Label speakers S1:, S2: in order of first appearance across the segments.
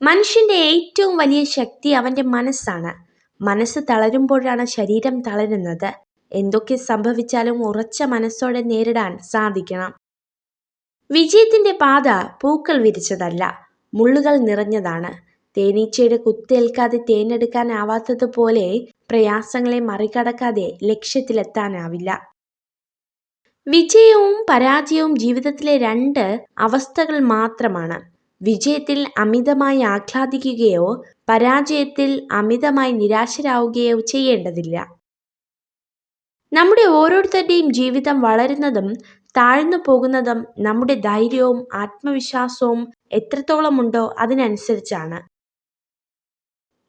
S1: മനുഷ്യന്റെ ഏറ്റവും വലിയ ശക്തി അവന്റെ മനസ്സാണ്. മനസ്സ് തളരുമ്പോഴാണ് ശരീരം തളരുന്നത്. എന്തൊക്കെ സംഭവിച്ചാലും ഉറച്ച മനസ്സോടെ നേരിടാൻ സാധിക്കണം. വിജയത്തിന്റെ പാത പൂക്കൾ വിരിച്ചതല്ല, മുള്ളുകൾ നിറഞ്ഞതാണ്. തേനീച്ചയുടെ കുത്തേൽക്കാതെ തേനെടുക്കാനാവാത്തതുപോലെ പ്രയാസങ്ങളെ മറികടക്കാതെ ലക്ഷ്യത്തിലെത്താനാവില്ല. വിജയവും പരാജയവും ജീവിതത്തിലെ രണ്ട് അവസ്ഥകൾ മാത്രമാണ്. വിജയത്തിൽ അമിതമായി ആഹ്ലാദിക്കുകയോ പരാജയത്തിൽ അമിതമായി നിരാശരാവുകയോ ചെയ്യേണ്ടതില്ല. നമ്മുടെ ഓരോരുത്തരുടെയും ജീവിതം വളരുന്നതും താഴ്ന്നു പോകുന്നതും നമ്മുടെ ധൈര്യവും ആത്മവിശ്വാസവും എത്രത്തോളമുണ്ടോ അതിനനുസരിച്ചാണ്.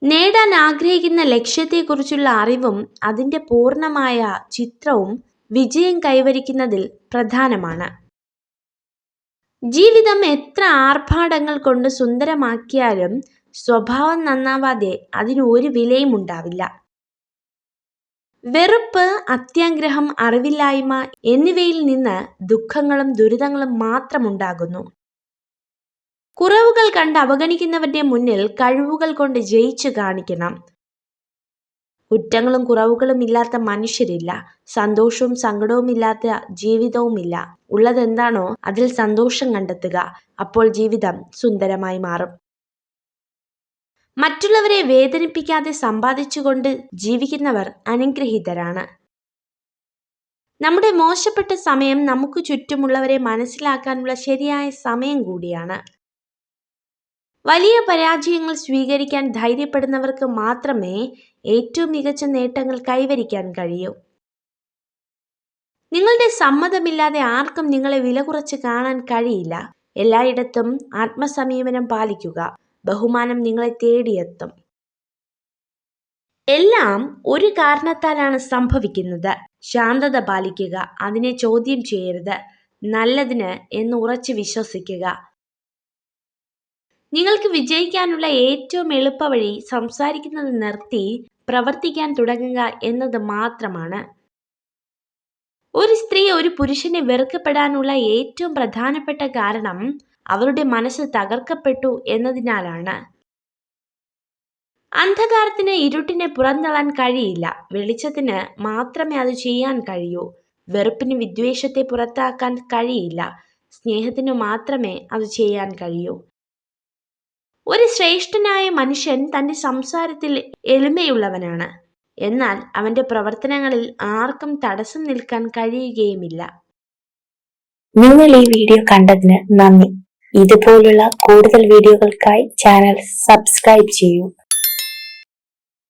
S1: നേടാൻ ആഗ്രഹിക്കുന്ന ലക്ഷ്യത്തെക്കുറിച്ചുള്ള അറിവും അതിൻ്റെ പൂർണ്ണമായ ചിത്രവും വിജയം കൈവരിക്കുന്നതിൽ പ്രധാനമാണ്. ജീവിതം എത്ര ആർഭാടങ്ങൾ കൊണ്ട് സുന്ദരമാക്കിയാലും സ്വഭാവം നന്നാവാതെ അതിന് ഒരു വിലയും ഉണ്ടാവില്ല. വെറുപ്പ്, അത്യാഗ്രഹം, അറിവില്ലായ്മ എന്നിവയിൽ നിന്ന് ദുഃഖങ്ങളും ദുരിതങ്ങളും മാത്രമുണ്ടാകുന്നു. കുറവുകൾ കണ്ട് അവഗണിക്കുന്നവരുടെ മുന്നിൽ കഴിവുകൾ കൊണ്ട് ജയിച്ചു കാണിക്കണം. കുറ്റങ്ങളും കുറവുകളും ഇല്ലാത്ത മനുഷ്യരില്ല. സന്തോഷവും സങ്കടവും ഇല്ലാത്ത ജീവിതവുമില്ല. ഉള്ളതെന്താണോ അതിൽ സന്തോഷം കണ്ടെത്തുക. അപ്പോൾ ജീവിതം സുന്ദരമായി മാറും. മറ്റുള്ളവരെ വേദനിപ്പിക്കാതെ സമ്പാദിച്ചുകൊണ്ട് ജീവിക്കുന്നവർ അനുഗ്രഹീതരാണ്. നമ്മുടെ മോശപ്പെട്ട സമയം നമുക്ക് ചുറ്റുമുള്ളവരെ മനസ്സിലാക്കാനുള്ള ശരിയായ സമയം കൂടിയാണ്. വലിയ പരാജയങ്ങൾ സ്വീകരിക്കാൻ ധൈര്യപ്പെടുന്നവർക്ക് മാത്രമേ ഏറ്റവും മികച്ച നേട്ടങ്ങൾ കൈവരിക്കാൻ കഴിയൂ. നിങ്ങളുടെ സമ്മതമില്ലാതെ ആർക്കും നിങ്ങളെ വില കുറച്ച് കാണാൻ കഴിയില്ല. എല്ലായിടത്തും ആത്മസംയമനം പാലിക്കുക. ബഹുമാനം നിങ്ങളെ തേടിയെത്തും. എല്ലാം ഒരു കാരണത്താലാണ് സംഭവിക്കുന്നത്. ശാന്തത പാലിക്കുക. അതിനെ ചോദ്യം ചെയ്യരുത്. നല്ലതിന് എന്ന് ഉറച്ചു വിശ്വസിക്കുക. നിങ്ങൾക്ക് വിജയിക്കാനുള്ള ഏറ്റവും എളുപ്പവഴി സംസാരിക്കുന്നത് നിർത്തി പ്രവർത്തിക്കാൻ തുടങ്ങുക എന്നത് മാത്രമാണ്. ഒരു സ്ത്രീ ഒരു പുരുഷനെ വെറുക്കപ്പെടാനുള്ള ഏറ്റവും പ്രധാനപ്പെട്ട കാരണം അവരുടെ മനസ്സ് തകർക്കപ്പെട്ടു എന്നതിനാലാണ്. അന്ധകാരത്തിന് ഇരുട്ടിനെ പുറന്തള്ളാൻ കഴിയില്ല. വെളിച്ചത്തിന് മാത്രമേ അത് ചെയ്യാൻ കഴിയൂ. വെറുപ്പിന് വിദ്വേഷത്തെ പുറത്താക്കാൻ കഴിയില്ല. സ്നേഹത്തിനു മാത്രമേ അത് ചെയ്യാൻ കഴിയൂ. ഒരു ശ്രേഷ്ഠനായ മനുഷ്യൻ തൻ്റെ സംസാരത്തിൽ എളിമയുള്ളവനാണ്. എന്നാൽ അവൻ്റെ പ്രവർത്തനങ്ങളിൽ ആർക്കും തടസ്സം നിൽക്കാൻ കഴിയുകയുമില്ല.
S2: നിങ്ങൾ ഈ വീഡിയോ കണ്ടതിന് നന്ദി. ഇതുപോലുള്ള കൂടുതൽ വീഡിയോകൾക്കായി ചാനൽ സബ്സ്ക്രൈബ് ചെയ്യൂ.